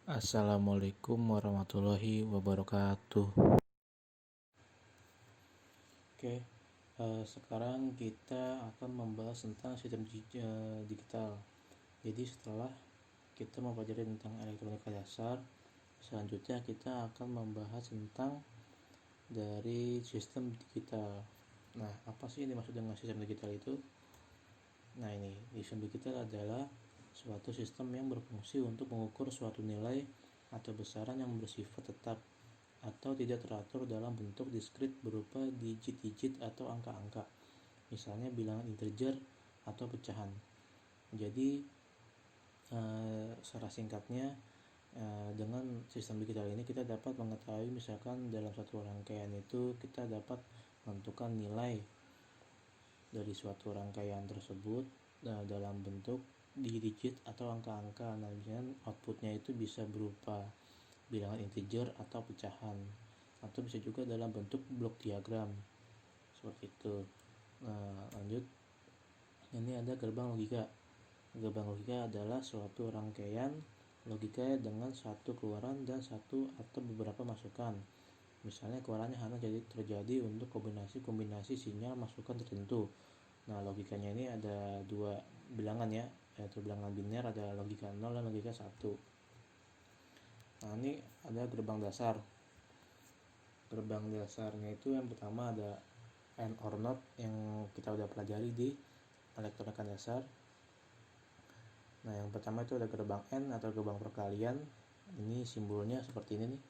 Assalamualaikum warahmatullahi wabarakatuh. Oke, sekarang kita akan membahas tentang sistem digital. Jadi setelah kita mempelajari tentang elektronika dasar, selanjutnya kita akan membahas tentang dari sistem digital. Nah, apa sih yang dimaksud dengan sistem digital itu? Nah, ini sistem digital adalah suatu sistem yang berfungsi untuk mengukur suatu nilai atau besaran yang bersifat tetap atau tidak teratur dalam bentuk diskrit berupa digit-digit atau angka-angka, misalnya bilangan integer atau pecahan. Jadi secara singkatnya, dengan sistem digital ini kita dapat mengetahui misalkan dalam satu rangkaian itu kita dapat menentukan nilai dari suatu rangkaian tersebut dalam bentuk digit-digit atau angka-angka. Nah, misalnya outputnya itu bisa berupa bilangan integer atau pecahan, atau bisa juga dalam bentuk blok diagram seperti itu. Nah, lanjut, ini ada gerbang logika. Gerbang logika adalah suatu rangkaian logika dengan satu keluaran dan satu atau beberapa masukan. Misalnya keluarannya hanya terjadi untuk kombinasi sinyal masukan tertentu. Nah, logikanya ini ada dua bilangan ya, yaitu bilangan biner, ada logika 0 dan logika 1. Nah, ini ada gerbang dasar. Gerbang dasarnya itu yang pertama ada AND OR NOT yang kita udah pelajari di elektronika dasar. Nah, yang pertama itu ada gerbang AND atau gerbang perkalian. Ini simbolnya seperti ini nih.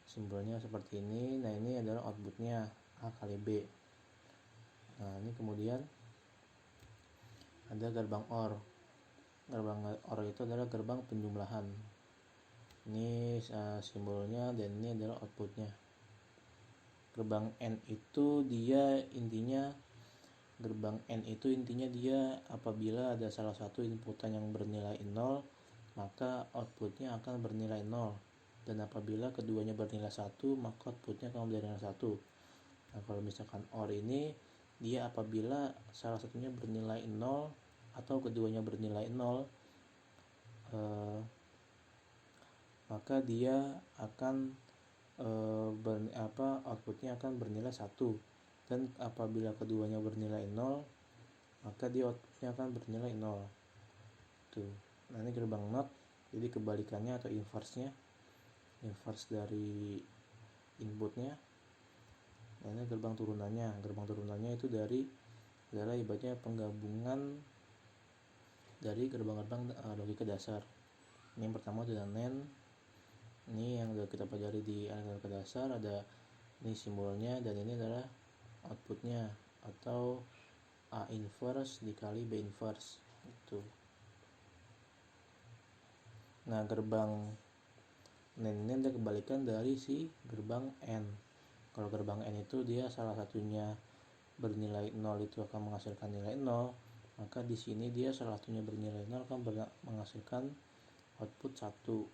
Simbolnya seperti ini. Nah, ini adalah outputnya A kali B. Nah, ini kemudian ada gerbang OR. Gerbang OR itu adalah gerbang penjumlahan. Ini simbolnya dan ini adalah outputnya. Gerbang AND itu intinya dia apabila ada salah satu inputan yang bernilai 0, maka outputnya akan bernilai 0. Dan apabila keduanya bernilai 1, maka outputnya akan bernilai 1. Nah, kalau misalkan OR ini dia apabila salah satunya bernilai 0 atau keduanya bernilai 0, maka dia akan outputnya akan bernilai 1. Dan apabila keduanya bernilai 0, maka dia outputnya akan bernilai 0. Tuh. Nah, ini gerbang NOT. Jadi kebalikannya atau inverse dari inputnya. Nah, ini gerbang turunannya. Gerbang turunannya itu adalah ibaratnya penggabungan dari gerbang-gerbang logika dasar. Ini yang pertama adalah NAND. Ini yang sudah kita pelajari di logika dasar, ada ini simbolnya, dan ini adalah outputnya atau A inverse dikali B inverse itu. Nah, gerbang NAND ini ada kebalikan dari si gerbang AND. Kalau gerbang AND itu dia salah satunya bernilai 0 itu akan menghasilkan nilai 0, maka di sini dia salah satunya bernilai 0 akan menghasilkan output 1.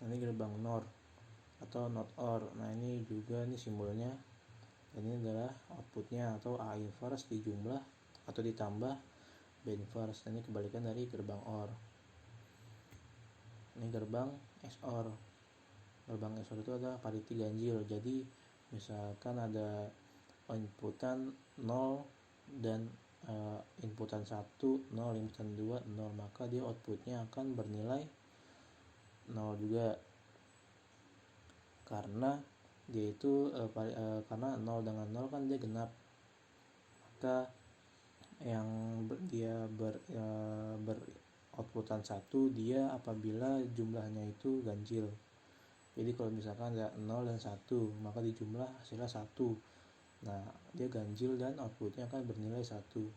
Ini gerbang NOR atau NOT OR. Nah, ini juga nih simbolnya. Ini adalah outputnya atau A inverse dijumlah atau ditambah B inverse. Ini kebalikan dari gerbang OR. Ini gerbang XOR. Gerbang XOR itu ada parity ganjil. Jadi misalkan ada inputan 0 dan inputan 1 0, inputan 2 0, maka dia outputnya akan bernilai 0 juga, karena dia itu karena 0 dengan 0 kan dia genap. Maka yang dia outputan 1 dia apabila jumlahnya itu ganjil. Jadi kalau misalkan ada 0 dan 1, maka dijumlah hasilnya 1. Nah, dia ganjil dan outputnya akan bernilai 1.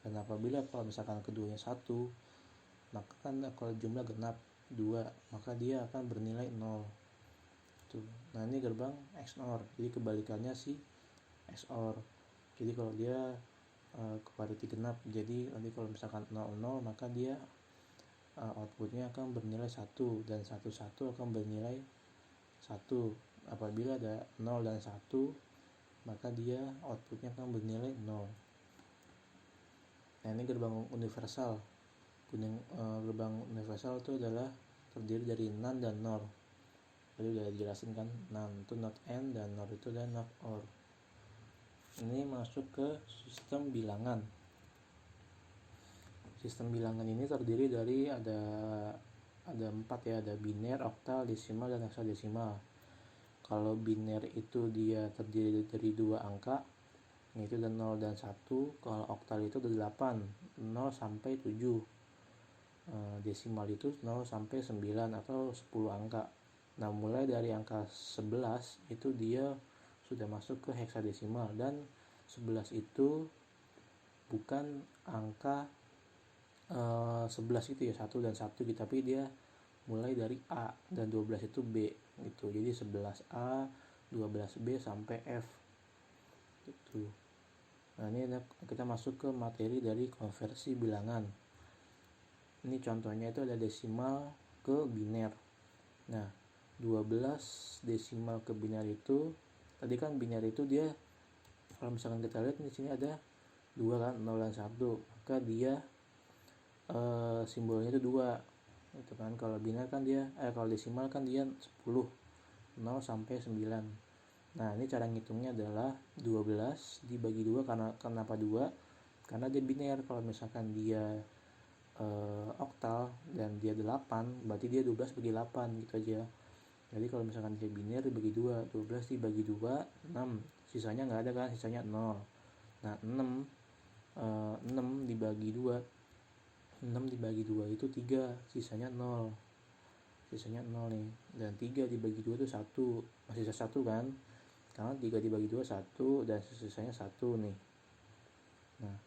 Dan apabila kalau misalkan keduanya 1, maka kan kalau jumlah genap 2, maka dia akan bernilai 0. Tuh. Nah, ini gerbang XOR. Jadi kebalikannya si XOR. Jadi kalau dia parity genap, jadi nanti kalau misalkan 0 0, maka dia outputnya akan bernilai 1 dan 1 1 akan bernilai 1. Apabila ada 0 dan 1, maka dia outputnya akan bernilai 0. Nah, ini gerbang universal. Gerbang universal itu adalah terdiri dari NaN dan NOR. Tadi udah dijelasin kan, NaN itu not and dan NOR itu dan not or. Ini masuk ke sistem bilangan. Sistem bilangan ini terdiri dari ada 4 ya, ada biner, oktal, desimal, dan heksadesimal. Kalau biner itu dia terdiri dari 2 angka, yaitu 0 dan 1. Kalau oktal itu ada 8, 0 sampai 7. Desimal itu 0 sampai 9 atau 10 angka. Nah, mulai dari angka 11 itu dia sudah masuk ke heksadesimal, dan 11 itu bukan angka 11 itu ya, 1 dan 1 gitu, tapi dia mulai dari A, dan 12 itu B gitu. Jadi 11A, 12B sampai F gitu. Nah, ini kita masuk ke materi dari konversi bilangan. Ini contohnya itu ada desimal ke biner. Nah, 12 desimal ke biner itu, tadi kan biner itu dia, kalau misalkan kita lihat di sini ada 2 kan, 0 dan 1, maka dia simbolnya itu 2 gitu kan. Kalau biner kan dia kalau desimal kan dia 10, 0 sampai 9. Nah, ini cara ngitungnya adalah 12 dibagi 2. Kenapa 2? Karena dia biner. Kalau misalkan dia oktal dan dia 8, berarti dia 12 bagi 8 gitu aja. Jadi kalau misalkan dia biner dibagi 2, 12 dibagi 2, 6. Sisanya nggak ada kan, sisanya 0. Nah, 6 dibagi 2, 6 dibagi 2 itu 3, sisanya 0. Sisanya 0 nih. Dan 3 dibagi 2 itu 1. Masih sisa 1 kan? Karena 3 dibagi 2 1, dan sisanya 1 nih. Nah,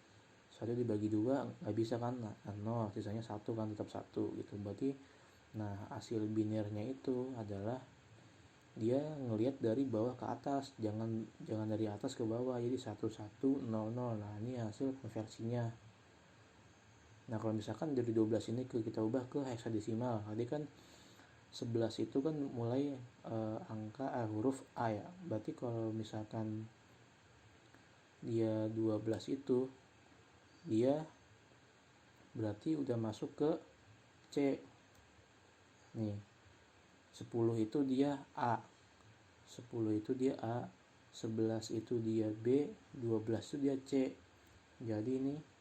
1 dibagi 2 nggak bisa kan? Nah, 0, sisanya 1 kan, tetap 1 gitu. Berarti nah, hasil binernya itu adalah dia ngelihat dari bawah ke atas, jangan dari atas ke bawah. Jadi 1 1 0 0. Nah, ini hasil konversinya. Nah, kalau misalkan dari 12 ini kita ubah ke heksadesimal, tadi kan 11 itu kan mulai angka huruf A ya. Berarti kalau misalkan dia 12 itu, dia berarti udah masuk ke C. Nih, 10 itu dia A. 10 itu dia A, 11 itu dia B, 12 itu dia C. Jadi ini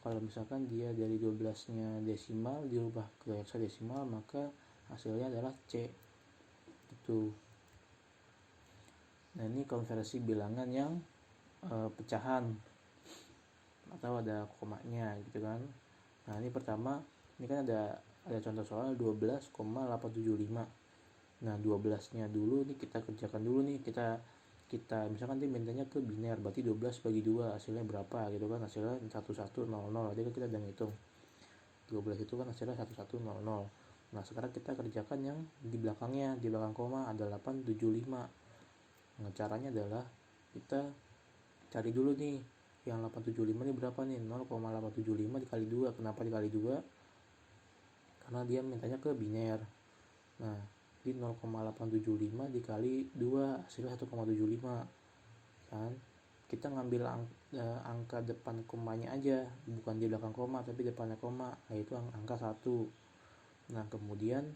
kalau misalkan dia dari 12-nya desimal dirubah ke heksadesimal, maka hasilnya adalah C itu. Nah, ini konversi bilangan yang pecahan atau ada komanya gitu kan. Nah, ini pertama, ini kan ada contoh soal 12,875. Nah, 12-nya dulu nih kita kerjakan dulu nih. Kita misalkan dia mintanya ke biner, berarti 12 bagi 2 hasilnya berapa gitu kan. Hasilnya 1100. Jadi kita udah ngitung 12 itu kan hasilnya 1100. Nah, sekarang kita kerjakan yang di belakangnya, di belakang koma ada 875. Nah, caranya adalah kita cari dulu nih yang 875 ini berapa nih. 0,875 dikali 2. Kenapa dikali 2? Karena dia mintanya ke biner. Nah, di 0,875 dikali 2 hasilnya 1,75 kan. Kita ngambil angka depan komanya aja, bukan di belakang koma tapi depannya koma, yaitu angka 1. Nah, kemudian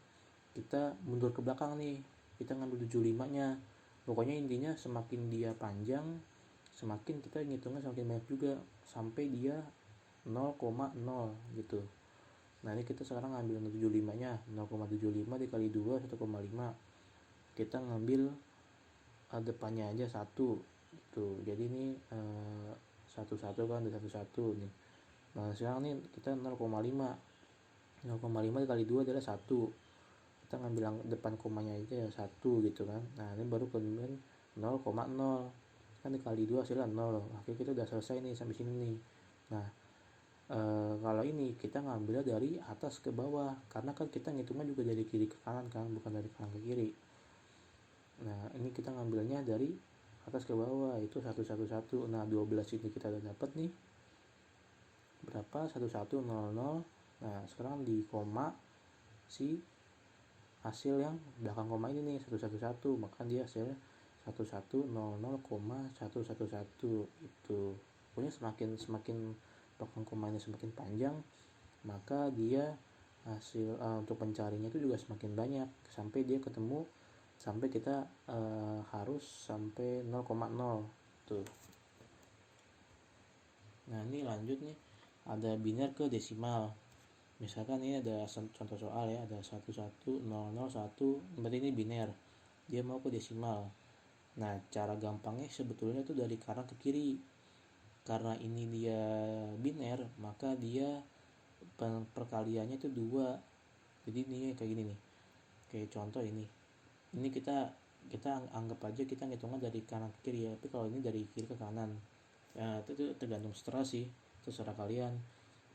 kita mundur ke belakang nih, kita ngambil 75 nya. Pokoknya intinya semakin dia panjang, semakin kita ngitungnya semakin banyak juga, sampai dia 0,0 gitu. Nah, ini kita sekarang ngambil 75 nya, 0,75 dikali 2 1,5. Kita ngambil depannya aja 1 gitu. Jadi ini 1 kan, ada 1 nih. Nah, sekarang nih kita 0,5 dikali 2 adalah 1. Kita ngambil depan komanya aja ya 1 gitu kan. Nah, ini baru kemudian 0,0 kan dikali 2 hasilnya 0. Oke, kita udah selesai nih sampai sini nih. Nah, kalau ini kita ngambilnya dari atas ke bawah, karena kan kita ngitungnya juga dari kiri ke kanan kan, bukan dari kanan ke kiri. Nah, ini kita ngambilnya dari atas ke bawah, itu 111. Nah, 12 ini kita udah dapat nih berapa, 1100. Nah, sekarang di koma si hasil yang belakang koma ini nih 111, maka dia hasilnya 1100,111 itu. Pokoknya semakin token komanya semakin panjang, maka dia hasil untuk pencarinya itu juga semakin banyak sampai dia ketemu, sampai kita harus sampai 0,0 tuh. Nah ini lanjut nih, ada biner ke desimal. Misalkan ini ada contoh soal ya, ada 110001, berarti ini biner, dia mau ke desimal. Nah cara gampangnya sebetulnya tuh dari kanan ke kiri. Karena ini dia biner, maka dia perkaliannya itu 2. Jadi ini kayak gini nih, kayak contoh ini kita anggap aja kita ngitungnya dari kanan ke kiri ya, tapi kalau ini dari kiri ke kanan ya, itu tergantung setelah sih, terserah kalian.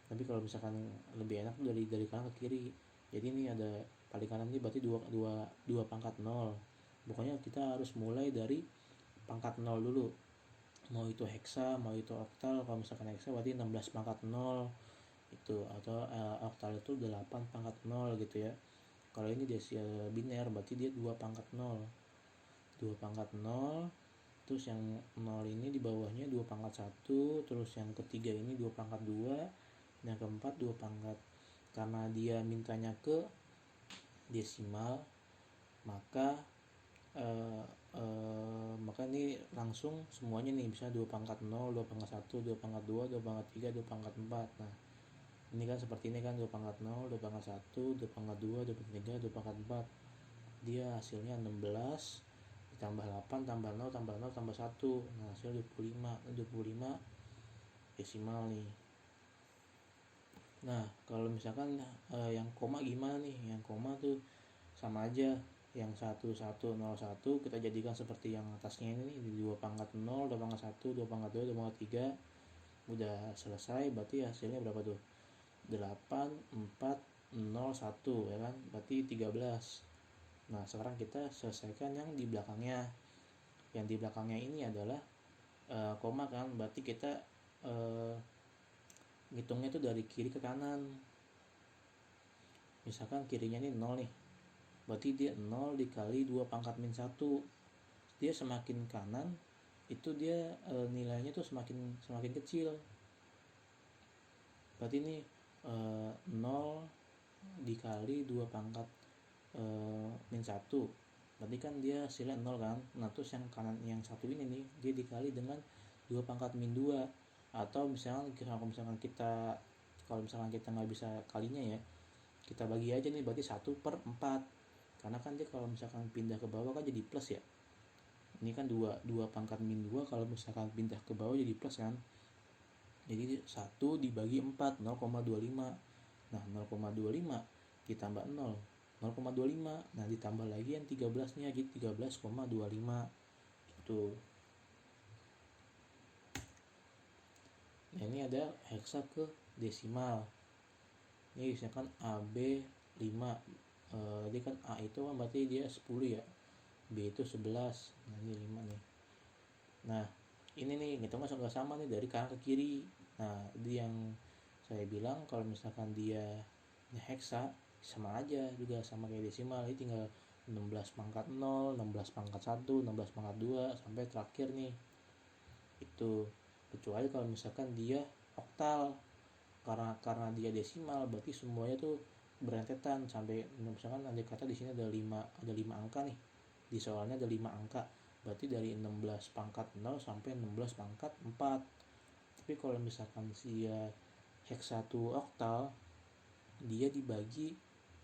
Tapi kalau misalkan lebih enak dari kanan ke kiri. Jadi ini ada paling kanan ini berarti 2 pangkat 0. Pokoknya kita harus mulai dari pangkat 0 dulu. Mau itu heksa, mau itu oktal. Kalau misalkan heksa berarti 16 pangkat 0 itu, atau oktal itu 8 pangkat 0 gitu ya. Kalau ini desimal biner berarti dia 2 pangkat 0. 2 pangkat 0. Terus yang 0 ini di bawahnya 2 pangkat 1. Terus yang ketiga ini 2 pangkat 2. Yang keempat 2 pangkat. Karena dia mintanya ke desimal, maka ini langsung semuanya nih, bisa 2 pangkat 0, 2 pangkat 1, 2 pangkat 2, 2 pangkat 3, 2 pangkat 4. Nah ini kan seperti ini kan, 2 pangkat 0, 2 pangkat 1, 2 pangkat 2, 2 pangkat 3, 2 pangkat 4. Dia hasilnya 16 ditambah 8 tambah 0 tambah 0 tambah 1. Nah hasil 25 desimal nih. Nah kalau misalkan yang koma gimana nih? Yang koma tuh sama aja, yang 1101 kita jadikan seperti yang atasnya ini, 2 pangkat 0, 2 pangkat 1, 2 pangkat 2, 2 pangkat 3. Udah selesai, berarti hasilnya berapa tuh? 8, 4, 0, 1 ya kan, berarti 13. Nah sekarang kita selesaikan yang di belakangnya. Yang di belakangnya ini adalah koma kan, berarti kita ngitungnya itu dari kiri ke kanan. Misalkan kirinya ini 0 nih, berarti dia 0 dikali 2 pangkat min 1. Dia semakin kanan itu dia nilainya tuh semakin kecil. Berarti ini 0 dikali 2 pangkat min 1, berarti kan dia hasilnya 0 kan. Nah terus yang kanan yang satu ini nih, dia dikali dengan 2 pangkat min 2. Atau misalkan kalau misalkan kita nggak bisa kalinya ya, kita bagi aja nih, berarti 1/4. Karena kan dia kalau misalkan pindah ke bawah kan jadi plus ya. Ini kan 2 pangkat min 2, kalau misalkan pindah ke bawah jadi plus kan. Jadi 1 dibagi 4, 0,25. Nah 0,25 ditambah 0, 0,25. Nah ditambah lagi yang 13 nya, jadi 13,25 gitu. Nah ini ada heksa ke desimal. Ini misalkan AB 5. Jadi kan A itu kan berarti dia 10 ya, B itu 11. Nah ini 5 nih. Nah ini nih ngitungnya sama nih dari kanan ke kiri. Nah ini yang saya bilang, kalau misalkan dia heksa sama aja juga, sama kayak desimal. Ini tinggal 16 pangkat 0, 16 pangkat 1, 16 pangkat 2 sampai terakhir nih itu. Kecuali kalau misalkan dia oktal, karena dia desimal berarti semuanya tuh berentetan sampai, misalkan andai kata di sini ada 5 angka nih, di soalnya ada 5 angka, berarti dari 16 pangkat 0 sampai 16 pangkat 4. Tapi kalau misalkan dia heksa 1 oktal, dia dibagi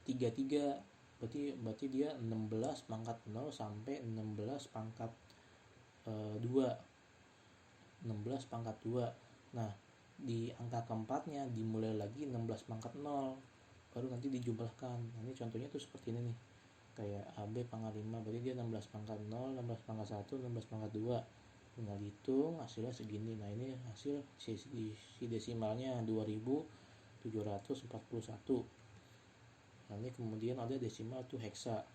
33, berarti dia 16 pangkat 0 sampai 16 pangkat 2, 16 pangkat 2. Nah di angka keempatnya dimulai lagi 16 pangkat 0, baru nanti dijumlahkan. Nah ini contohnya tuh seperti ini nih, kayak AB pangkat 5, berarti dia 16 pangkat 0, 16 pangkat 1, 16 pangkat 2. Tinggal hitung hasilnya segini. Nah ini hasil si desimalnya 2741. Nah ini kemudian ada desimal tuh heksa.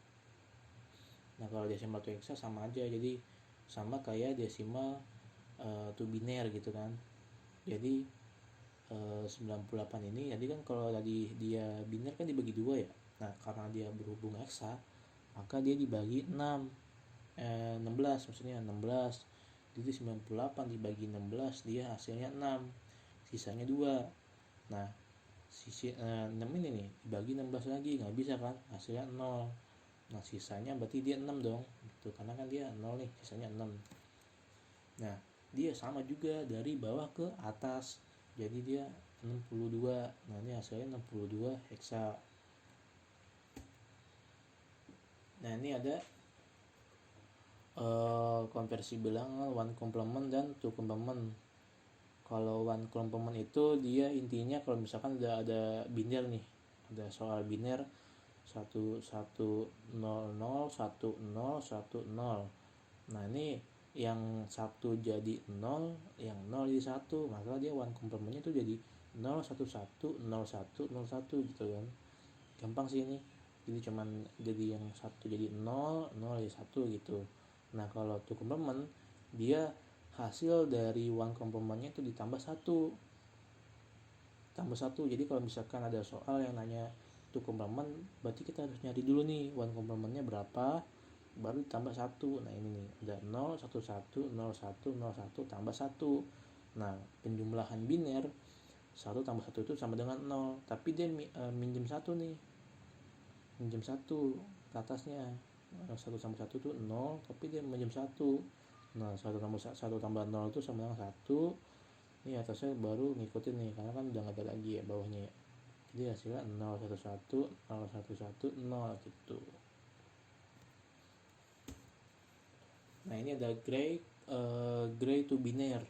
Nah kalau desimal tuh heksa sama aja, jadi sama kayak desimal tuh biner gitu kan. Jadi 98 ini, jadi kan kalau tadi dia biner kan dibagi 2 ya. Nah karena dia berhubung heksa, maka dia dibagi 16 maksudnya 16. Jadi 98 dibagi 16 dia hasilnya 6. sisanya 2. Nah 6 ini nih dibagi 16 lagi, nggak bisa kan, hasilnya 0. Nah sisanya berarti dia 6 dong gitu, karena kan dia 0 nih, sisanya 6. Nah dia sama juga dari bawah ke atas, jadi dia 62. Nah ini hasilnya 62 heksa. Nah ini ada konversi bilangan one complement dan two complement. Kalau one complement itu dia intinya kalau misalkan ada biner nih, ada soal biner 1 1 0 0 1 0 1 0. Nah ini yang 1 jadi 0, yang 0 jadi 1, maka dia one complementnya itu jadi 0 1 1 0 1 0 1 gitu kan. Gampang sih ini. Jadi cuman jadi yang 1 jadi 0 0 jadi 1 gitu. Nah kalau two complement dia hasil dari one complementnya itu ditambah 1. Tambah 1. Jadi kalau misalkan ada soal yang nanya two complement, berarti kita harus nyari dulu nih one complementnya berapa, baru ditambah 1. Nah ini nih ada 0 1 1 0 1 0 1 tambah 1. Nah penjumlahan biner 1 tambah 1 itu sama dengan 0, tapi dia minjem 1 nih, minjem 1 ke atasnya. 1 tambah 1 itu 0, tapi dia minjem 1. Nah 1 tambah 0 itu sama dengan 1. Ini atasnya baru ngikutin nih, karena kan udah nggak ada lagi ya bawahnya ya. Jadi hasilnya 0 1 1 0 1 1 0 gitu. Nah ini ada gray to biner.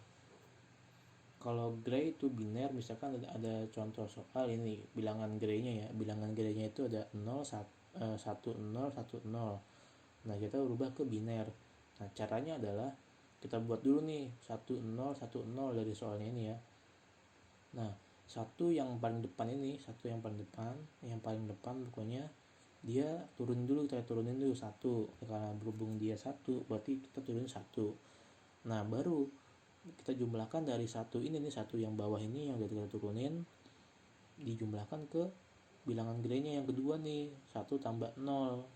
Kalau gray to biner misalkan ada contoh soal ini bilangan graynya ya, bilangan graynya itu ada 0 1 0 1 0. Nah kita ubah ke biner. Nah caranya adalah kita buat dulu nih 1 0 1 0 dari soalnya ini ya. Nah satu yang paling depan ini, satu yang paling depan pokoknya dia turunin dulu, kita turunin dulu 1, karena berhubung dia 1 berarti kita turunin 1. Nah baru kita jumlahkan dari 1 ini nih, 1 yang bawah ini yang udah kita turunin dijumlahkan ke bilangan graynya yang kedua nih, 1 tambah 0.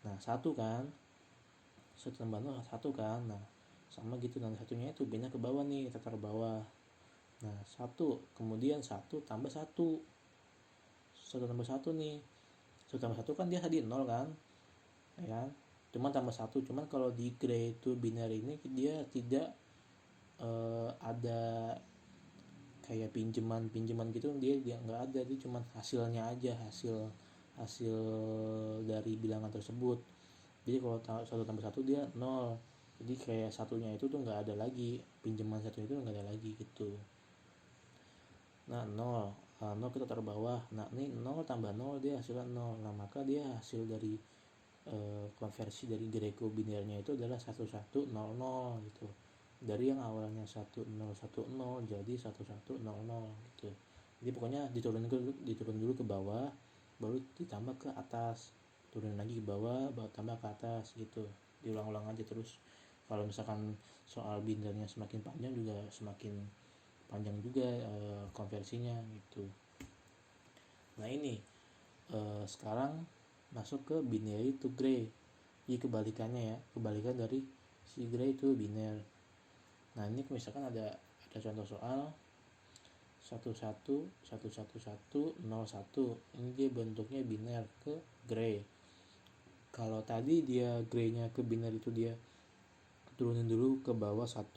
Nah 1 kan, 1 tambah 0 1 kan. Nah sama gitu, nanti satunya itu pindah ke bawah nih, kita taruh bawah. Nah 1 kemudian 1 tambah 1 tambah 1 nih, 1 tambah 1 kan dia tadi 0 kan, ya kan, cuman tambah 1. Cuman kalau di gray to binary ini dia tidak ada kayak pinjaman gitu, dia nggak ada, dia cuma hasilnya aja, hasil dari bilangan tersebut. Jadi kalau 1 tambah 1 dia 0, jadi kayak satunya itu tuh nggak ada lagi, pinjaman satu itu nggak ada lagi gitu. Nah 0 kita taruh bawah. Nah ini 0 tambah 0 dia hasilnya 0. Nah maka dia hasil dari konversi dari Greco binernya itu adalah 1100 gitu, dari yang awalnya 1010 jadi 1100 gitu. Jadi pokoknya diturun dulu ke bawah, baru ditambah ke atas, turun lagi ke bawah, baru tambah ke atas gitu, diulang-ulang aja terus. Kalau misalkan soal binernya semakin panjang juga semakin panjang juga konversinya gitu. Nah ini sekarang masuk ke binary to gray. Jadi kebalikannya ya, kebalikan dari si gray to biner. Nah ini misalkan ada contoh soal 11 111 01. Ini dia bentuknya biner ke gray. Kalau tadi dia graynya ke biner itu dia turunin dulu ke bawah 1,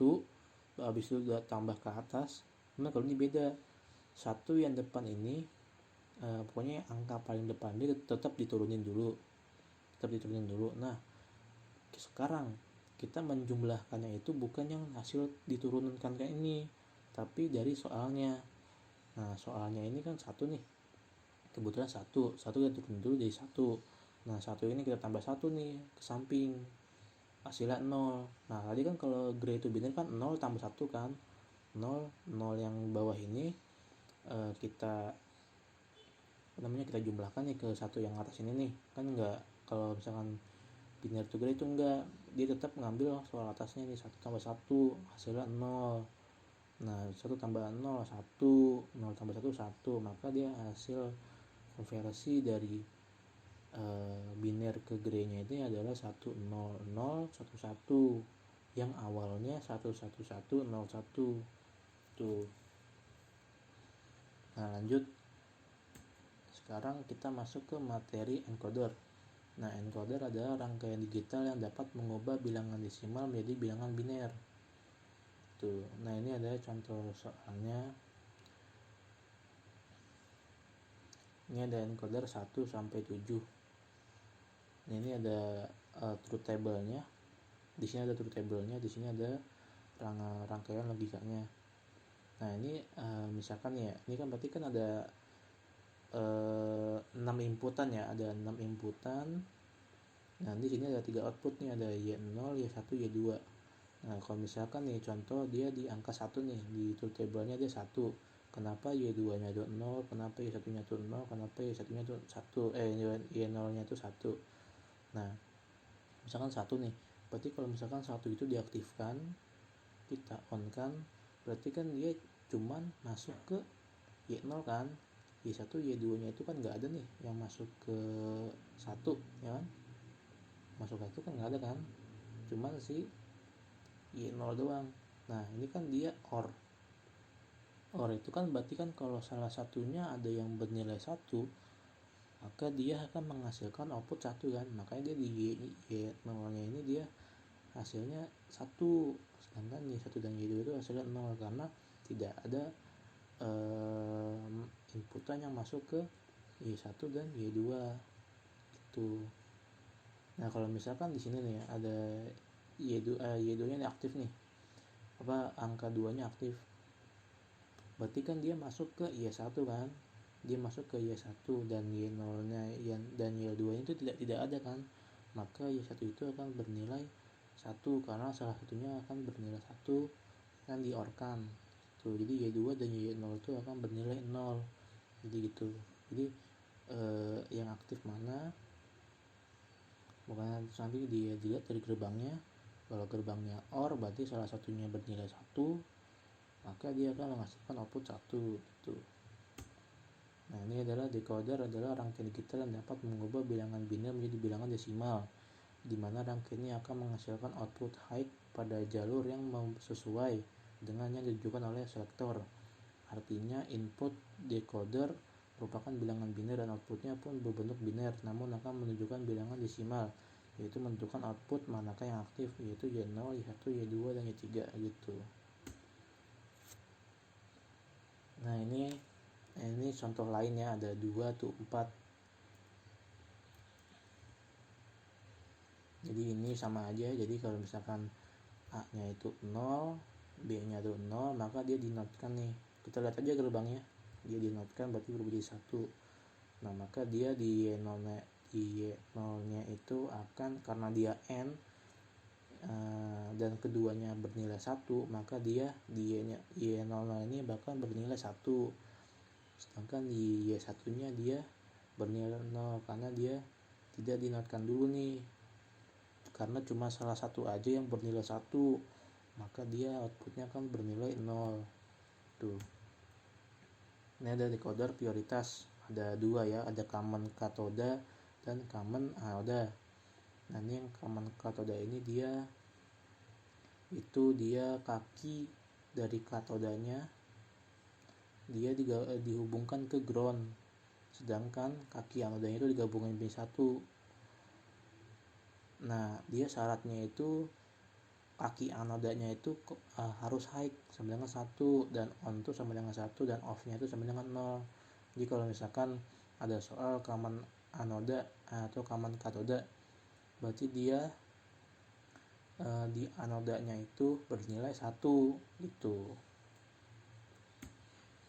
habis itu udah tambah ke atas. Nah kalau ini beda, 1 yang depan ini pokoknya angka paling depan dia tetap diturunin dulu. Nah sekarang kita menjumlahkannya itu bukan yang hasil diturunkan kayak ini, tapi dari soalnya. Nah soalnya ini kan 1 nih, kebetulan 1 kita turunin dulu jadi 1. Nah 1 ini kita tambah 1 nih ke samping, hasilnya 0. Nah tadi kan kalau gray to binary kan 0 tambah 1 kan, 0 yang bawah ini kita kita jumlahkan nih ke 1 yang atas ini nih, kan enggak. Kalau misalkan binary to gray itu enggak, dia tetap ngambil soal atasnya nih, 1 tambah 1 hasilnya 0. Nah 1 tambah 0 1, 0 tambah 1 1, maka dia hasil konversi dari biner ke graynya ini adalah 1 0 0 1 1 yang awalnya 1 1 1 0 1 tuh. Nah lanjut, sekarang kita masuk ke materi encoder. Nah encoder adalah rangkaian digital yang dapat mengubah bilangan desimal menjadi bilangan biner. Tuh, nah ini ada contoh soalnya. Ini ada encoder 1 sampai 7. Nah, ini ada truth table-nya. Di sini ada truth table-nya, di sini ada rangkaian logikanya. Nah, ini misalkan ya, ini kan berarti kan ada 6 inputan ya, ada 6 inputan. Nah, di sini ada 3 output nih, ada Y0, Y1, Y2. Nah, kalau misalkan nih contoh dia di angka 1 nih, di truth table-nya dia 1. Kenapa Y2-nya itu 0, kenapa Y1-nya itu 0, kenapa Y1-nya itu 1, Y0-nya itu 1. Nah, misalkan 1 nih, berarti kalau misalkan 1 itu diaktifkan, kita on kan, berarti kan dia cuman masuk ke Y0 kan, Y1, Y2 nya itu kan nggak ada nih yang masuk ke 1 ya kan, masuk 1 kan nggak ada kan, cuman si Y0 doang. Nah ini kan dia OR itu kan berarti kan kalau salah satunya ada yang bernilai 1, maka dia akan menghasilkan output 1 kan, makanya dia di Y0 nya ini dia hasilnya 1, sedangkan Y1 dan Y2 itu hasilnya 0 karena tidak ada inputan yang masuk ke Y1 dan Y2 gitu. Nah kalau misalkan di sini nih ada Y2 nya aktif nih, angka 2 nya aktif, berarti kan dia masuk ke Y1 kan, dia masuk ke Y1 dan Y0 nya dan Y2 nya itu tidak ada kan, maka Y1 itu akan bernilai 1 karena salah satunya akan bernilai 1 kan diorkan tuh, jadi Y2 dan Y0 itu akan bernilai 0, jadi gitu. Jadi yang aktif mana, bukan nanti dia dilihat dari gerbangnya. Kalau gerbangnya OR berarti salah satunya bernilai 1, maka dia akan menghasilkan output 1 gitu. Nah ini adalah decoder, adalah rangkaian digital yang dapat mengubah bilangan biner menjadi bilangan desimal, di mana rangkaian ini akan menghasilkan output high pada jalur yang sesuai dengan yang ditujukan oleh selektor. Artinya input decoder merupakan bilangan biner dan outputnya pun berbentuk biner, namun akan menunjukkan bilangan desimal, yaitu menentukan output manakah yang aktif, yaitu Y0, Y1, Y2, dan Y3 gitu. Nah ini contoh lainnya, ada 2 tuh 4. Jadi ini sama aja, jadi kalau misalkan A nya itu 0, B nya itu 0, maka dia dinotkan nih, kita lihat aja gerbangnya, dia dinotkan berarti berubah jadi 1. Nah maka dia di Y0 nya itu akan, karena dia N dan keduanya bernilai 1, maka dia di Y0 ini bakal bernilai 1, sedangkan di Y1 nya dia bernilai 0 karena dia tidak dinotkan dulu nih, karena cuma salah satu aja yang bernilai 1, maka dia outputnya akan bernilai 0 tuh. Ini ada decoder prioritas, ada 2 ya, ada common katoda dan common anoda. Nah ini yang common katoda ini dia kaki dari katodanya dia dihubungkan ke ground, sedangkan kaki anodanya itu digabungkan menjadi 1. Nah dia syaratnya itu kaki anodanya itu harus high sama dengan 1, dan on itu sama dengan 1, dan off nya itu sama dengan 0. Jadi kalau misalkan ada soal common anoda atau common katoda, berarti dia di anodanya itu bernilai 1 gitu.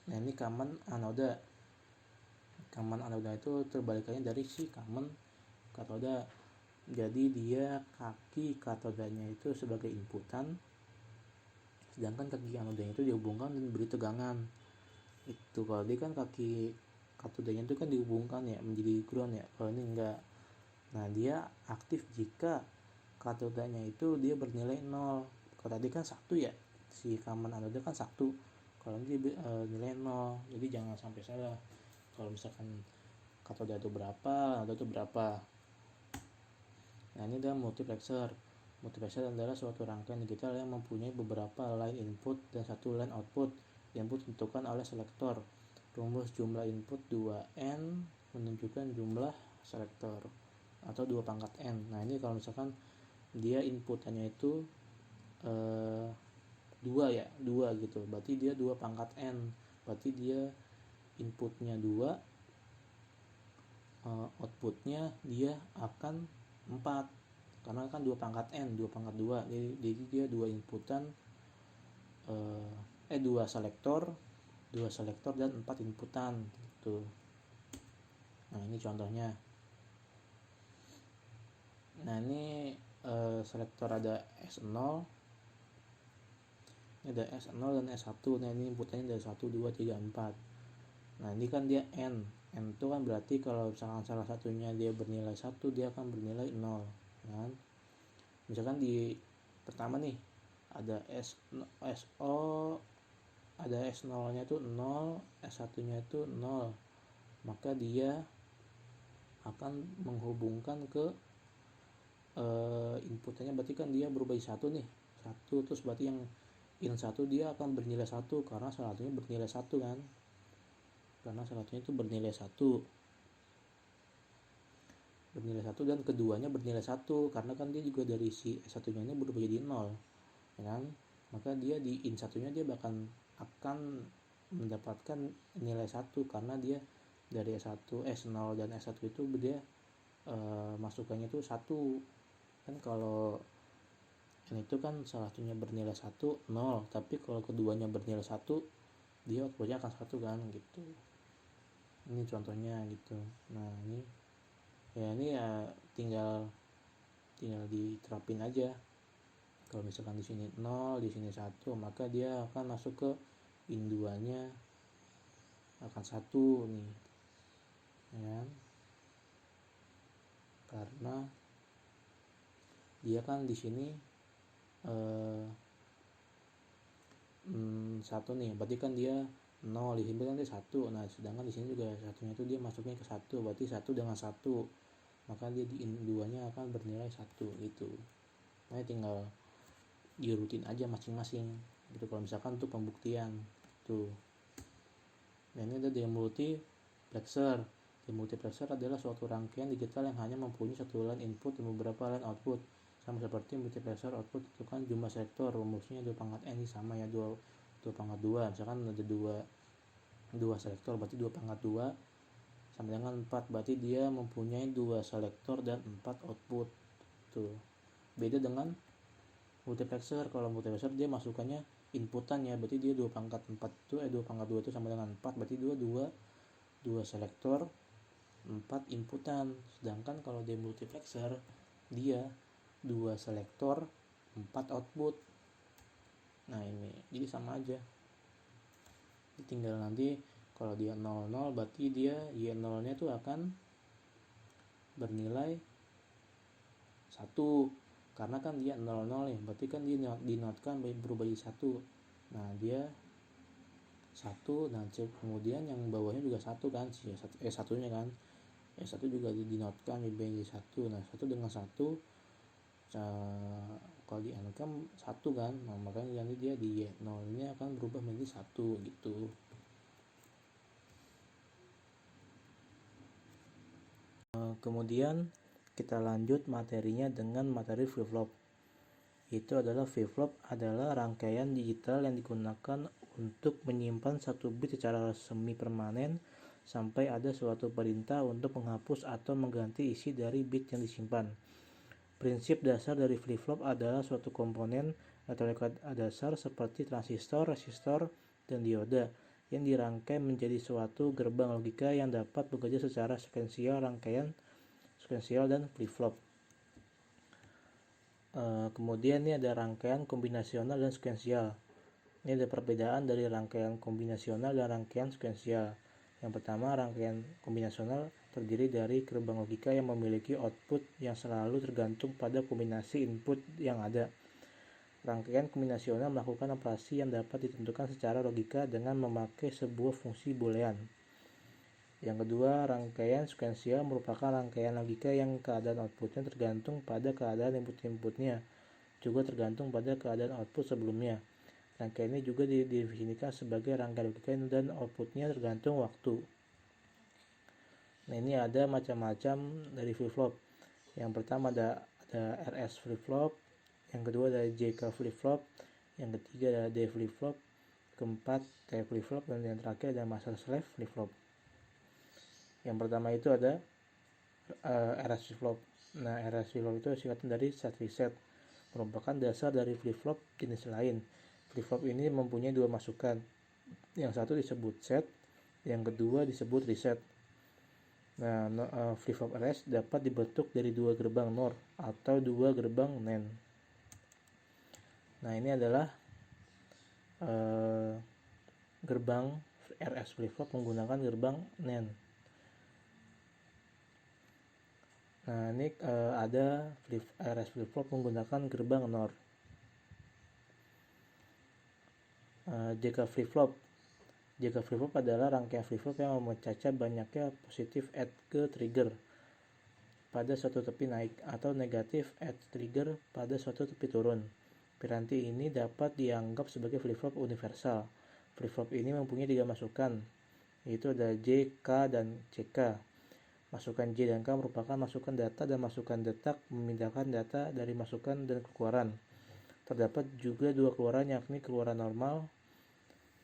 Nah ini common anoda. Common anoda itu terbalikannya dari si common katoda. Jadi dia kaki katodanya itu sebagai inputan, sedangkan kaki anodanya itu dihubungkan dan beri tegangan. Itu kalau dia kan kaki katodanya itu kan dihubungkan ya menjadi ground ya, kalau ini enggak. Nah dia aktif jika katodanya itu dia bernilai 0. Kalau tadi kan 1 ya, si common anoda kan 1, kalau ini nilai 0. Jadi jangan sampai salah kalau misalkan katoda itu berapa, anoda itu berapa. Nah ini adalah multiplexer. Multiplexer adalah suatu rangkaian digital yang mempunyai beberapa line input dan satu line output. Input ditentukan oleh selektor. Rumus jumlah input 2n menunjukkan jumlah selektor atau 2 pangkat n. Nah ini kalau misalkan dia inputannya itu 2 ya, 2 gitu, berarti dia 2 pangkat n, berarti dia inputnya 2, outputnya dia akan 4, karena kan 2 pangkat n, 2 pangkat 2, jadi dia 2 inputan, 2 selektor dan 4 inputan gitu. Nah ini contohnya. Nah ini selektor ada S0, ini ada S0 dan S1. Nah ini inputannya dari 1, 2, 3, 4. Nah ini kan dia N itu kan berarti kalau misalkan salah satunya dia bernilai 1, dia akan bernilai 0 kan. Misalkan di pertama nih ada SO, ada S0 nya itu 0, S1 nya itu 0, maka dia akan menghubungkan ke inputannya, berarti kan dia berubah jadi 1 nih, 1, terus berarti yang in1 dia akan bernilai 1 karena salah satunya bernilai 1 kan, karena salah satunya itu bernilai 1 dan keduanya bernilai 1 karena kan dia juga dari si S1 nya ini berubah jadi 0 ya kan, maka dia di in1 nya dia akan mendapatkan nilai 1 karena dia dari S1, S0 dan S1 itu dia masukannya itu 1 kan. Kalau ini itu kan salah satunya bernilai 1, 0, tapi kalau keduanya bernilai 1 dia outputnya akan 1 kan gitu. Ini contohnya gitu. Nah ini ya tinggal diterapin aja. Kalau misalkan di sini 0, di sini 1, maka dia akan masuk ke in 2 nya akan 1 nih ya, karena dia kan di sini 1 nih, berarti kan dia 0, di sini kan dia 1. Nah sedangkan di sini juga satunya itu dia masuknya ke 1, berarti 1 dengan 1, maka dia di in 2 nya akan bernilai 1 gitu. Nah tinggal diurutin aja masing-masing gitu kalau misalkan untuk pembuktian tuh. Nah ini ada demultiplexer. Demultiplexer adalah suatu rangkaian digital yang hanya mempunyai satu line input dan beberapa line output, sama seperti multiplexer. Output itu kan jumlah selektor, rumusnya 2 pangkat n, ini sama ya, 2 pangkat 2. Misalkan ada 2 selektor, berarti 2 pangkat 2 sama dengan 4, berarti dia mempunyai 2 selektor dan 4 output tuh. Beda dengan multiplexer. Kalau multiplexer dia masukannya inputannya, berarti dia 2 pangkat 4 itu 2 pangkat 2 itu sama dengan 4, berarti 2 selektor 4 inputan. Sedangkan kalau dia multiplexer dia 2 selektor 4 output. Nah ini jadi sama aja, tinggal nanti kalau dia 00 berarti dia Y0 nya tuh akan bernilai 1 karena kan dia 00 nih, berarti kan dia dinotkan berubah jadi 1. Nah dia 1, dan kemudian yang bawahnya juga 1 kan, S1 nya kan, S1 juga dinotkan jadi 1. Nah 1 dengan 1 kalau di n kan 1 kan, nah makanya nanti dia di Y0 nya akan berubah menjadi 1 gitu. Kemudian kita lanjut materinya dengan materi flip-flop. Itu adalah flip-flop adalah rangkaian digital yang digunakan untuk menyimpan satu bit secara semi permanen sampai ada suatu perintah untuk menghapus atau mengganti isi dari bit yang disimpan. Prinsip dasar dari flip-flop adalah suatu komponen elektronika dasar seperti transistor, resistor, dan dioda yang dirangkai menjadi suatu gerbang logika yang dapat bekerja secara sekuensial, rangkaian sekuensial, dan flip-flop. Kemudian ini ada rangkaian kombinasional dan sekuensial. Ini ada perbedaan dari rangkaian kombinasional dan rangkaian sekuensial. Yang pertama, rangkaian kombinasional terdiri dari gerbang logika yang memiliki output yang selalu tergantung pada kombinasi input yang ada. Rangkaian kombinasional melakukan operasi yang dapat ditentukan secara logika dengan memakai sebuah fungsi boolean. Yang kedua, rangkaian sekuensial merupakan rangkaian logika yang keadaan outputnya tergantung pada keadaan input-inputnya, juga tergantung pada keadaan output sebelumnya. Rangkaian ini juga didefinisikan sebagai rangkaian logika dan outputnya tergantung waktu. Nah, ini ada macam-macam dari flip-flop. Yang pertama ada RS flip-flop, yang kedua ada JK flip-flop, yang ketiga ada D flip-flop, keempat T flip-flop, dan yang terakhir ada master slave flip-flop. Yang pertama itu ada RS flip-flop. Nah, RS flip-flop itu singkatan dari set reset, merupakan dasar dari flip-flop jenis lain. Flip-flop ini mempunyai dua masukan. Yang satu disebut set, yang kedua disebut reset. Nah, flip-flop RS dapat dibentuk dari dua gerbang NOR atau dua gerbang NAND. Nah, ini adalah gerbang RS flip-flop menggunakan gerbang NAND. Nah, ini ada RS flip-flop menggunakan gerbang NOR. JK flip-flop. JK flip-flop adalah rangkaian flip-flop yang memecah banyaknya positif add ke trigger pada suatu tepi naik atau negatif add trigger pada suatu tepi turun. Piranti ini dapat dianggap sebagai flip-flop universal. Flip-flop ini mempunyai tiga masukan, yaitu ada J, K, dan CK. Masukan J dan K merupakan masukan data dan masukan detak memindahkan data dari masukan dan keluaran. Terdapat juga dua keluaran, yakni keluaran normal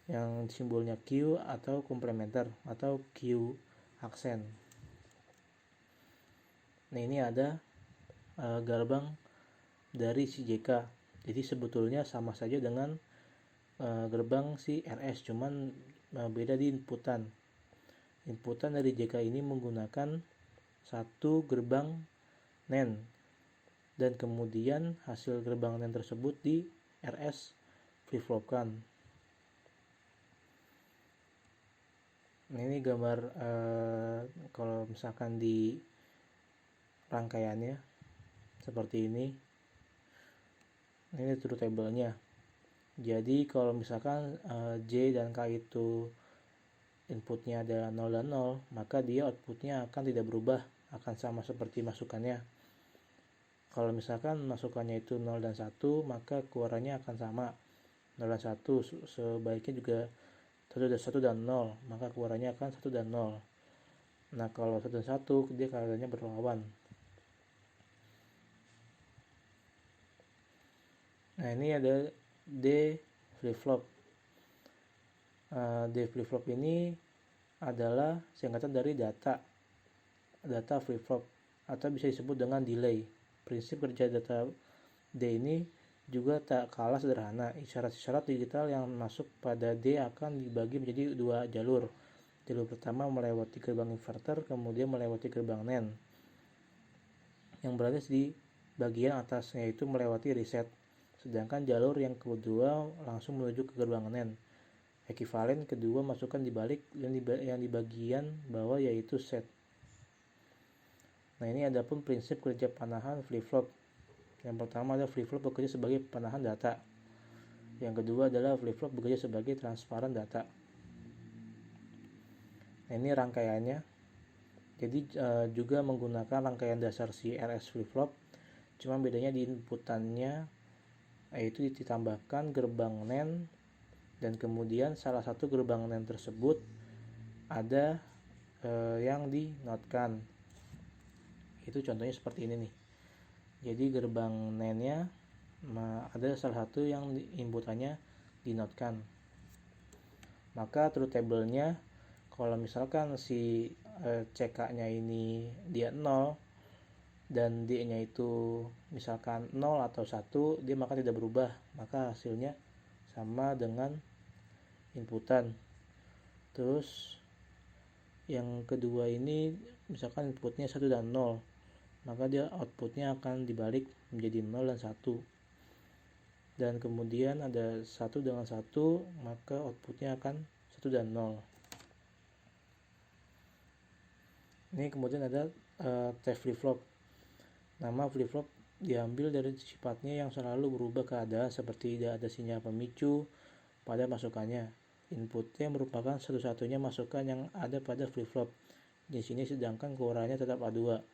yang simbolnya Q atau komplementer atau Q aksen. Nah, ini ada gerbang dari si JK. Jadi sebetulnya sama saja dengan gerbang si RS, cuman beda di inputan. Inputan dari JK ini menggunakan satu gerbang NAND, dan kemudian hasil gerbang NAND tersebut di RS flip-flopkan. Nah, ini gambar kalau misalkan di rangkaiannya seperti ini. Ini truth table-nya. Jadi kalau misalkan J dan K itu inputnya adalah 0 dan 0, maka dia outputnya akan tidak berubah, akan sama seperti masukannya. Kalau misalkan masukannya itu 0 dan 1, maka keluarannya akan sama 0 dan 1. Sebaliknya juga 1 dan 0, maka keluarannya akan 1 dan 0. Nah, kalau 1 dan 1, dia keadaannya berlawan. Nah, ini ada D flip-flop. D flip-flop ini adalah singkatan dari data flip-flop, atau bisa disebut dengan delay. Prinsip kerja data D ini juga tak kalah sederhana. Isyarat-isyarat digital yang masuk pada D akan dibagi menjadi dua jalur. Jalur pertama melewati gerbang inverter, kemudian melewati gerbang NAND. Yang berada di bagian atas, yaitu melewati reset. Sedangkan jalur yang kedua langsung menuju ke gerbang NAND. Ekivalen kedua masukan dibalik yang di bagian bawah, yaitu set. Nah, ini adapun prinsip kerja panahan flip-flop. Yang pertama adalah flip-flop bekerja sebagai panahan data. Yang kedua adalah flip-flop bekerja sebagai transparan data. Nah, ini rangkaiannya. Jadi juga menggunakan rangkaian dasar si RS flip-flop, cuma bedanya di inputannya, yaitu ditambahkan gerbang NAND, dan kemudian salah satu gerbang NAND tersebut ada yang dinotkan. Itu contohnya seperti ini nih. Jadi gerbang NAND-nya ada salah satu yang inputannya dinotkan. Maka truth table-nya, kalau misalkan si CK-nya ini dia 0 dan D-nya itu misalkan 0 atau 1, dia maka tidak berubah, maka hasilnya sama dengan inputan. Terus yang kedua ini misalkan inputnya 1 dan 0, maka dia outputnya akan dibalik menjadi 0 dan 1. Dan kemudian ada 1 dengan 1, maka outputnya akan 1 dan 0. Ini kemudian ada T flip-flop. Nama flip-flop diambil dari sifatnya yang selalu berubah keadaan, seperti tidak ada sinyal pemicu pada masukannya. Inputnya merupakan satu-satunya masukan yang ada pada flip-flop di sini, sedangkan keluarannya tetap A2.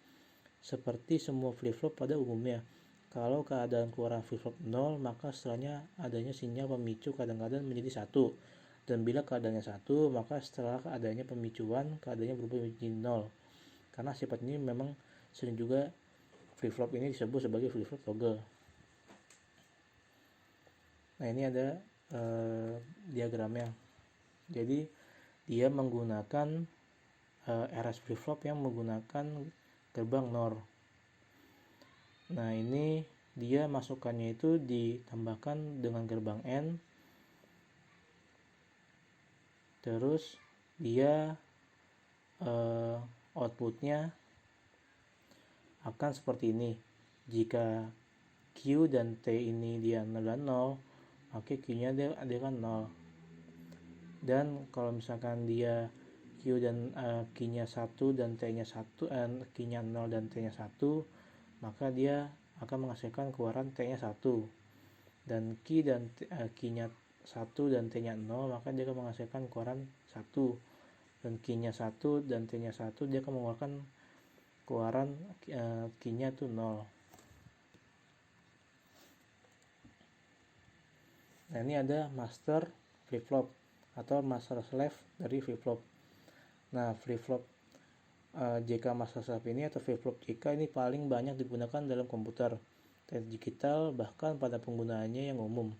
Seperti semua flip-flop pada umumnya, Kalau keadaan keluaran flip-flop 0, maka setelahnya adanya sinyal pemicu kadang-kadang menjadi 1. Dan bila keadaannya 1, maka setelah adanya pemicuan, keadaannya berubah menjadi 0. Karena sifat ini memang sering juga flip-flop ini disebut sebagai flip-flop toggle. Nah, ini ada diagramnya. Jadi dia menggunakan RS flip-flop yang menggunakan gerbang NOR. Nah, ini dia masukannya itu ditambahkan dengan gerbang N. Terus dia outputnya akan seperti ini. Jika Q dan T ini dia 0 dan 0, maka Q-nya dia kan 0. Dan kalau misalkan dia Q dan Q-nya 1 dan T-nya 1, Q-nya 0 dan T-nya 1, maka dia akan menghasilkan keluaran T-nya 1. Dan Q dan Q-nya 1 dan T-nya 0, maka dia akan menghasilkan keluaran 1. Dan Q-nya 1 dan T-nya 1, dia akan mengeluarkan keluaran Q-nya itu 0. Nah, ini ada master flip-flop atau master slave dari flip-flop. Nah, flip-flop JK master slave ini atau flip-flop JK ini paling banyak digunakan dalam komputer digital, bahkan pada penggunaannya yang umum.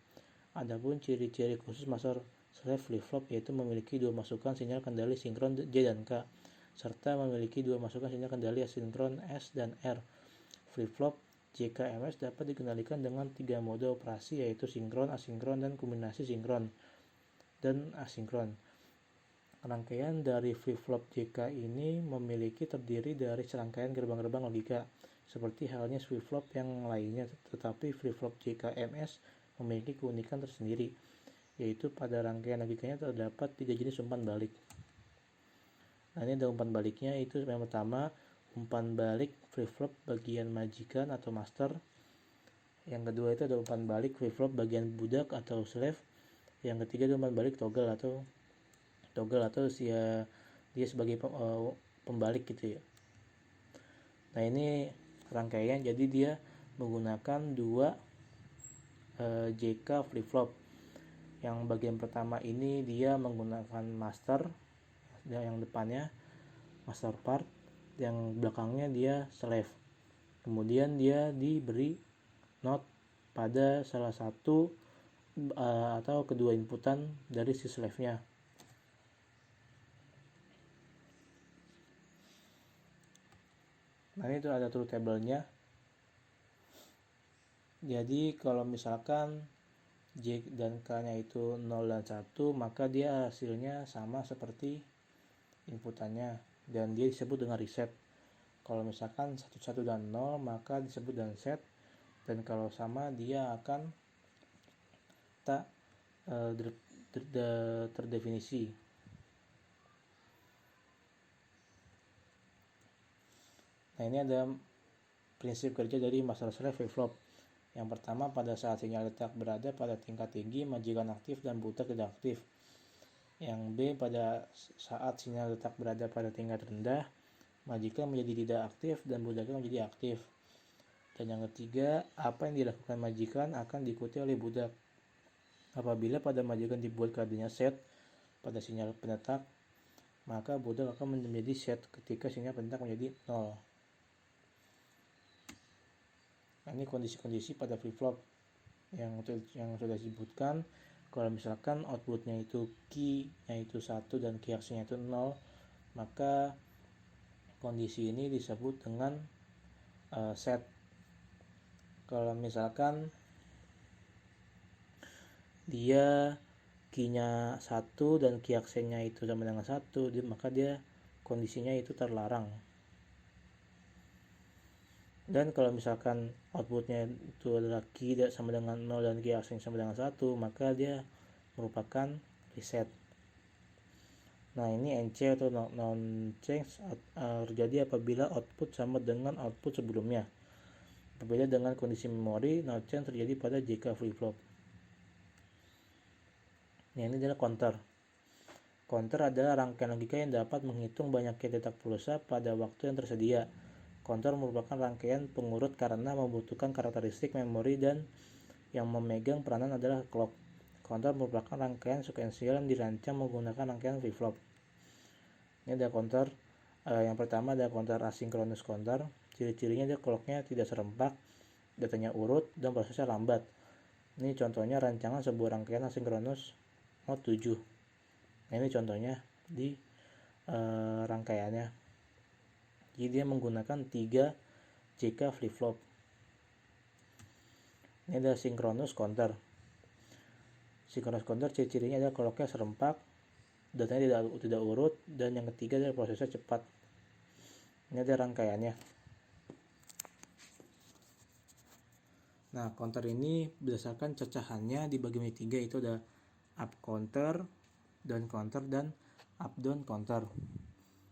Adapun ciri-ciri khusus master slave flip-flop yaitu memiliki dua masukan sinyal kendali sinkron J dan K, serta memiliki dua masukan sinyal kendali asinkron S dan R. Flip-flop JK-MS dapat dikendalikan dengan 3 mode operasi, yaitu sinkron, asinkron, dan kombinasi sinkron dan asinkron. Rangkaian dari flip-flop JK ini terdiri dari serangkaian gerbang-gerbang logika, seperti halnya flip-flop yang lainnya, tetapi flip-flop JK-MS memiliki keunikan tersendiri, yaitu pada rangkaian logikanya terdapat 3 jenis umpan balik. Nah, ini ada umpan baliknya, itu yang pertama umpan balik flip-flop bagian majikan atau master. Yang kedua itu ada umpan balik flip-flop bagian budak atau slave. Yang ketiga ada umpan balik toggle atau dia sebagai pembalik gitu ya. Nah, ini rangkaian, jadi dia menggunakan dua JK flip-flop. Yang bagian pertama ini dia menggunakan master, yang depannya master part, yang belakangnya dia slave. Kemudian dia diberi not pada salah satu atau kedua inputan dari si slave-nya. Nah, itu ada truth table-nya. Jadi kalau misalkan J dan K-nya itu 0 dan 1, maka dia hasilnya sama seperti inputannya dan dia disebut dengan reset. Kalau misalkan 1 dan 0, maka disebut dengan set, dan kalau sama dia akan tak terdefinisi. Nah, ini ada prinsip kerja dari master slave flip-flop. Yang pertama, pada saat sinyal letak berada pada tingkat tinggi, majikan aktif dan budak tidak aktif. Yang B, pada saat sinyal letak berada pada tingkat rendah, majikan menjadi tidak aktif dan budaknya menjadi aktif. Dan yang ketiga, apa yang dilakukan majikan akan diikuti oleh budak. Apabila pada majikan dibuat keadaannya set pada sinyal pendetak, maka budak akan menjadi set ketika sinyal pendetak menjadi 0. Nah, ini kondisi-kondisi pada flip-flop yang sudah disebutkan. Kalau misalkan outputnya itu key-nya itu 1 dan key aksinya itu 0, maka kondisi ini disebut dengan set. Kalau misalkan dia key-nya 1 dan key aksinya itu sama dengan 1, maka dia kondisinya itu terlarang. Dan kalau misalkan outputnya itu adalah key sama dengan 0 dan key aksinya sama dengan 1, maka dia merupakan reset. Nah, ini NC atau non-change terjadi apabila output sama dengan output sebelumnya. Berbeda dengan kondisi memori, non-change terjadi pada JK flip-flop. Nah, ini adalah counter. Counter adalah rangkaian logika yang dapat menghitung banyaknya detak pulsa pada waktu yang tersedia. Counter merupakan rangkaian pengurut karena membutuhkan karakteristik memori dan yang memegang peranan adalah clock. Counter merupakan rangkaian sekuensial yang dirancang menggunakan rangkaian flip-flop. Ini ada counter. Yang pertama ada counter asynchronous counter. Ciri-cirinya dia clocknya tidak serempak, datanya urut, dan prosesnya lambat. Ini contohnya rancangan sebuah rangkaian asynchronous mode 7. Nah, ini contohnya di rangkaiannya. Jadi dia menggunakan 3 JK flip-flop. Ini ada synchronous counter. Synchronous counter ciri-cirinya adalah clocknya serempak, datanya tidak urut, dan yang ketiga adalah prosesnya cepat. Ini ada rangkaiannya. Nah, counter ini berdasarkan cacahannya dibagi menjadi 3, itu ada up counter, down counter, dan up down counter.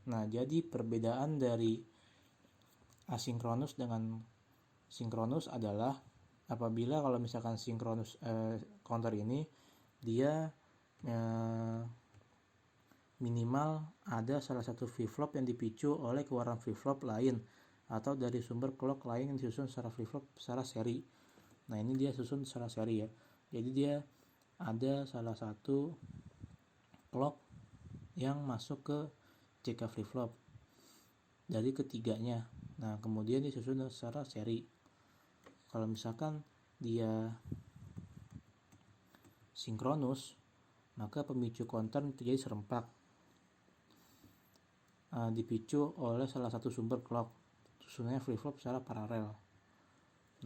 Nah, jadi perbedaan dari asinkronus dengan sinkronus adalah apabila kalau misalkan sinkronus counter ini dia minimal ada salah satu flip-flop yang dipicu oleh keluaran flip-flop lain atau dari sumber clock lain yang disusun secara flip-flop secara seri. Nah, ini dia susun secara seri ya. Jadi dia ada salah satu clock yang masuk ke JK flip-flop dari ketiganya. Nah, kemudian disusun secara seri. Kalau misalkan dia sinkronus, maka pemicu counter terjadi serempak, dipicu oleh salah satu sumber clock, susunannya flip-flop secara paralel.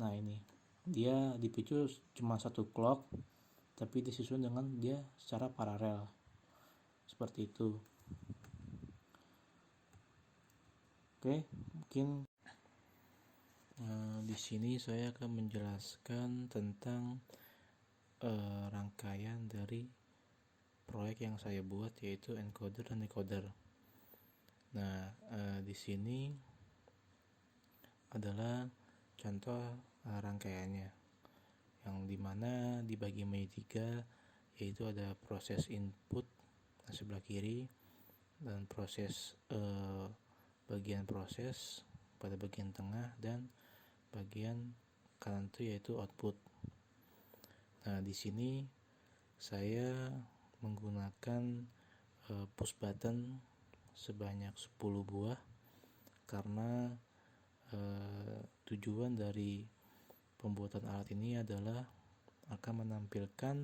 Nah, ini dia dipicu cuma satu clock, tapi disusun dengan dia secara paralel, seperti itu. Oke, mungkin di sini saya akan menjelaskan tentang rangkaian dari proyek yang saya buat, yaitu encoder dan decoder. Nah, di sini adalah contoh rangkaiannya, yang dimana dibagi menjadi 3, yaitu ada proses input sebelah kiri dan proses bagian proses pada bagian tengah dan bagian kanan itu yaitu output. Nah, di sini saya menggunakan push button sebanyak 10 buah karena tujuan dari pembuatan alat ini adalah akan menampilkan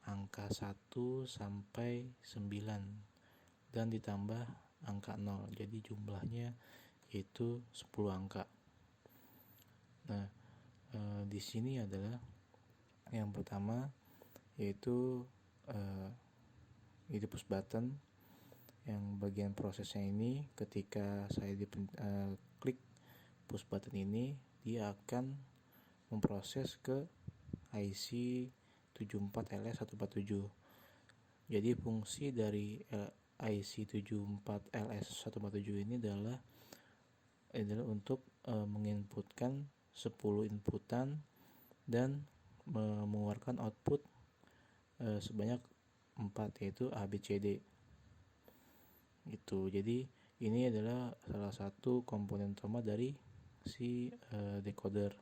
angka 1 sampai 9 dan ditambah angka 0. Jadi jumlahnya yaitu 10 angka. Nah, di sini adalah yang pertama yaitu push button. Yang bagian prosesnya ini ketika saya klik push button ini, dia akan memproses ke IC 74LS147. Jadi fungsi dari IC 74LS147 ini adalah untuk menginputkan 10 inputan dan mengeluarkan output sebanyak 4, yaitu ABCD. Gitu. Jadi ini adalah salah satu komponen utama dari si decoder,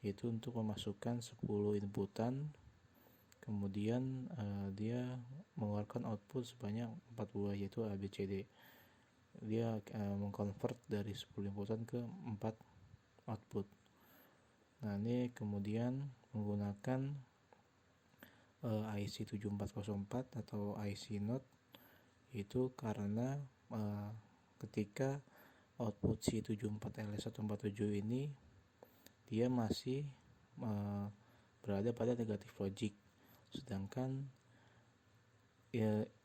yaitu untuk memasukkan 10 inputan, kemudian dia mengeluarkan output sebanyak 4 buah, yaitu ABCD. Dia mengkonvert dari 10 inputan ke 4 output. Nah, ini kemudian menggunakan IC 7404 atau IC Note, itu karena ketika output si 74LS147 ini dia masih berada pada negatif logic, sedangkan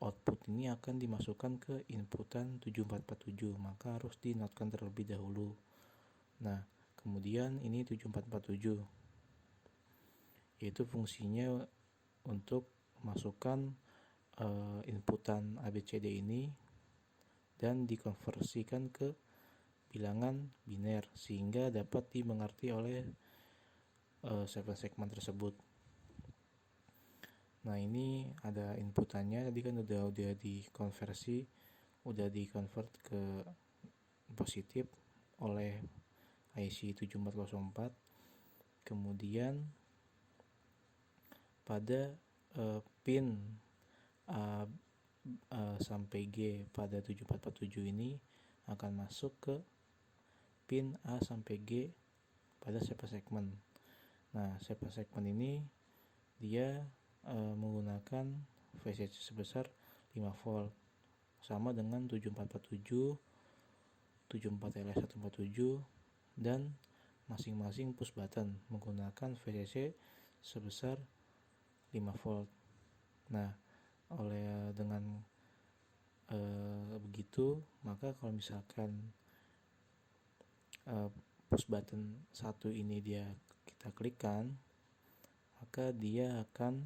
output ini akan dimasukkan ke inputan 7447, maka harus dinotkan terlebih dahulu. Nah, kemudian ini 7447 yaitu fungsinya untuk masukkan inputan ABCD ini dan dikonversikan ke bilangan biner sehingga dapat dimengerti oleh 7 segmen tersebut. Nah, ini ada inputannya, tadi kan udah dikonversi, udah dikonvert ke positif oleh IC 7404. Kemudian pada pin A sampai G pada 7447 ini akan masuk ke pin A sampai G pada sampling segment. Nah, sampling segment ini dia menggunakan VCC sebesar 5 volt sama dengan 7447, 74LS147, dan masing-masing push button menggunakan VCC sebesar 5 volt. Nah, dengan begitu, maka kalau misalkan push button 1 ini kita klikkan, maka dia akan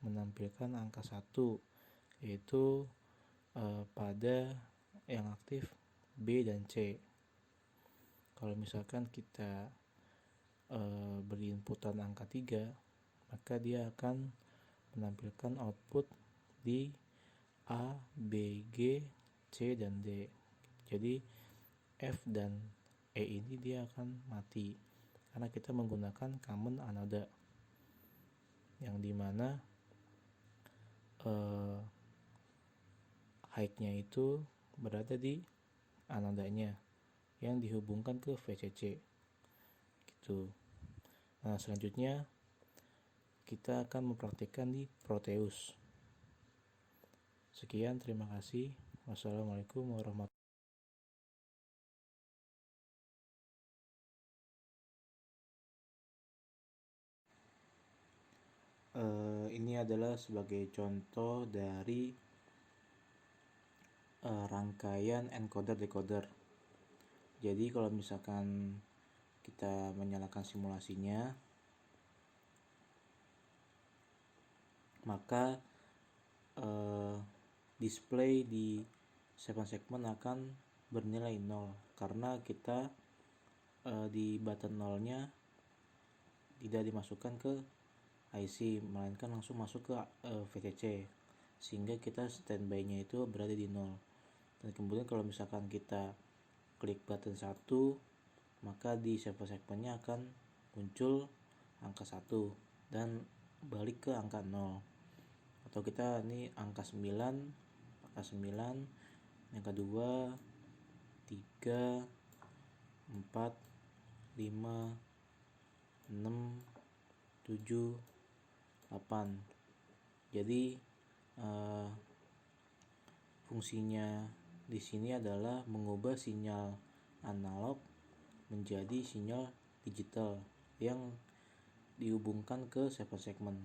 menampilkan angka 1, yaitu pada yang aktif B dan C. Kalau misalkan kita beri inputan angka 3, maka dia akan menampilkan output di A, B, G, C, dan D. Jadi F dan E ini dia akan mati karena kita menggunakan common anoda, yang dimana high-nya itu berada di anodanya yang dihubungkan ke VCC gitu. Nah, selanjutnya kita akan mempraktikkan di Proteus. Sekian, terima kasih. Wassalamualaikum warahmatullahi wabarakatuh. Ini adalah sebagai contoh dari rangkaian encoder-decoder. Jadi kalau misalkan kita menyalakan simulasinya, maka display di 7 segment akan bernilai 0 karena kita di button 0-nya tidak dimasukkan ke IC, melainkan langsung masuk ke VCC, sehingga kita standby-nya itu berada di 0. Dan kemudian kalau misalkan kita klik button 1, maka di 7 segmentnya akan muncul angka 1 dan balik ke angka 0. Atau kita ini angka 9, yang kedua 3, 4, 5, 6, 7, 8. Jadi fungsinya di sini adalah mengubah sinyal analog menjadi sinyal digital yang dihubungkan ke 7 segment.